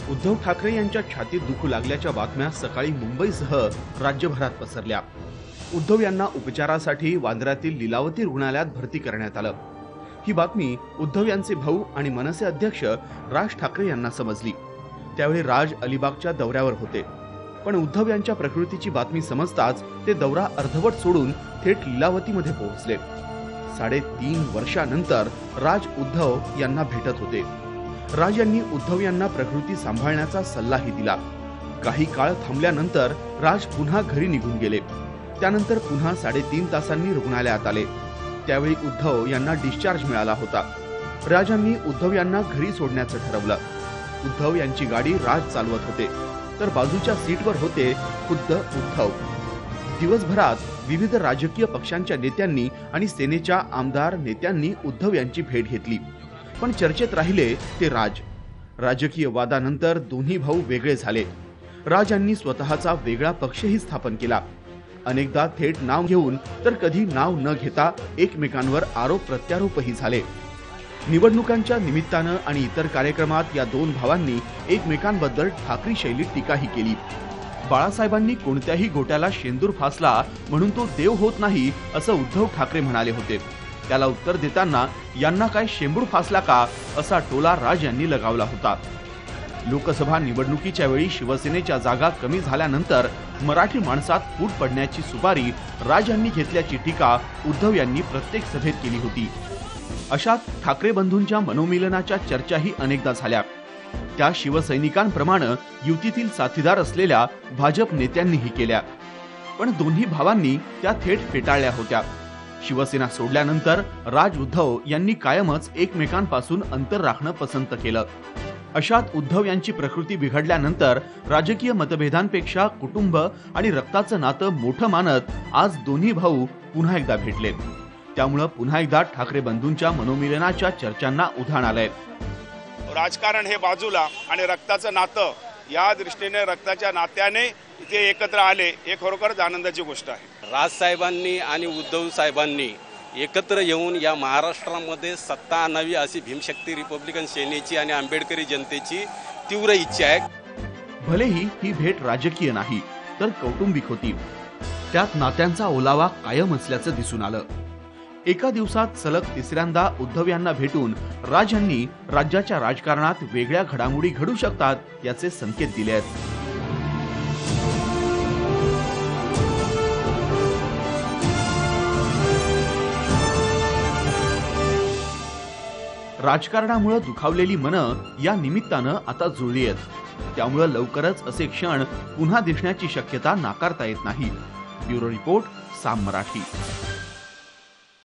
उद्धव ठाकरे यांच्या छातीत दुखू लागल्याच्या बातम्या सकाळी मुंबईसह राज्यभरात पसरल्या। उद्धव यांना उपचारासाठी वांद्र्यातील लीलावती रुग्णालयात भरती करण्यात आलं। ही बातमी उद्धव यांचे भाऊ आणि मनसे अध्यक्ष राज ठाकरे यांना समजली। त्यावेळी राज अलिबागच्या दौऱ्यावर होते, पण उद्धव यांच्या प्रकृतीची बातमी समजताच ते दौरा अर्धवट सोडून थेट लीलावतीमध्ये पोहोचले। 3.5 वर्षानंतर राज उद्धव यांना भेटत होते। राज यांनी उद्धव यांना प्रकृती सांभाळण्याचा सल्लाही दिला। काही काळ थांबल्यानंतर राज पुन्हा घरी निघून गेले। त्यानंतर पुन्हा 3.5 तासांनी रुग्णालयात आले। त्यावेळी उद्धव यांना डिस्चार्ज मिळाला होता। राज यांनी उद्धव यांना घरी सोडण्याचं ठरवलं। उद्धव यांची गाडी राज चालवत होते, तर बाजूच्या सीटवर होते खुद्द उद्धव। दिवसभरात विविध राजकीय पक्षांच्या नेत्यांनी आणि सेनेच्या आमदार नेत्यांनी उद्धव यांची भेट घेतली, पण चर्चेत राहिले ते राज। राजकीय वादानंतर दोन्ही भाऊ वेगळे झाले। राज यांनी स्वतःचा वेगळा पक्षही स्थापन केला। अनेकदा थेट नाव घेऊन तर कधी नाव न घेता एकमेकांवर आरोप प्रत्यारोपही झाले। निवडणुकांच्या निमित्तानं आणि इतर कार्यक्रमात या दोन भावांनी एकमेकांबद्दल ठाकरी शैलीत टीकाही केली। बाळासाहेबांनी कोणत्याही गोट्याला शेंदूर फासला म्हणून तो देव होत नाही असं उद्धव ठाकरे म्हणाले होते। त्याला उत्तर देताना यांना काय शेंबूड फासला का असा टोला राज यांनी लगावला होता। लोकसभा निवडणुकीच्या वेळी शिवसेनेच्या जागा कमी झाल्यानंतर मराठी माणसात फूट पडण्याची सुपारी राज यांनी घेतल्याची टीका उद्धव यांनी प्रत्येक सभेत केली होती। अशात ठाकरे बंधूंच्या मनोमिलनाच्या चर्चाही अनेकदा झाल्या। त्या शिवसैनिकांप्रमाणे युतीतील साथीदार असलेल्या भाजप नेत्यांनीही केल्या, पण दोन्ही भावांनी त्या थेट फेटाळल्या होत्या। शिवसेना सोडल्यानंतर राज उद्धव यांनी कायमच एकमेकांपासून अंतर राखणं पसंत केलं। अशात उद्धव यांची प्रकृती बिघडल्यानंतर राजकीय मतभेदांपेक्षा कुटुंब आणि रक्ताचं नातं मोठं मानत आज दोन्ही भाऊ पुन्हा एकदा भेटले। त्यामुळे पुन्हा एकदा ठाकरे बंधूंच्या मनोमिलनाच्या चर्चांना उधाण आलंय। राजकारण हे बाजूला आणि रक्ताचं नातं या दृष्टीने रक्ताच्या नात्याने इथे एकत्र आले हे खरोखरच आनंदाची गोष्ट आहे। राजसाहेबांनी आणि उद्धव साहेबांनी एकत्र येऊन या महाराष्ट्रामध्ये सत्ता आणावी अशी भीमशक्ती रिपब्लिकन सेनेची आणि आंबेडकरी जनतेची तीव्र इच्छा आहे। भलेही ही भेट राजकीय नाही तर कौटुंबिक होती, त्यात नात्यांचा ओलावा कायम असल्याचं दिसून आलं। एका दिवसात सलग तिसऱ्यांदा उद्धव यांना भेटून राज यांनी राज्याच्या राजकारणात वेगळ्या घडामोडी घडू शकतात याचे संकेत दिले आहेत। राजकारणामुळे दुखावलेली मनं या निमित्तानं आता जुळली आहेत। त्यामुळे लवकरच असे क्षण पुन्हा दिसण्याची शक्यता नाकारता येत नाही। Bureau report, Saam Marathi.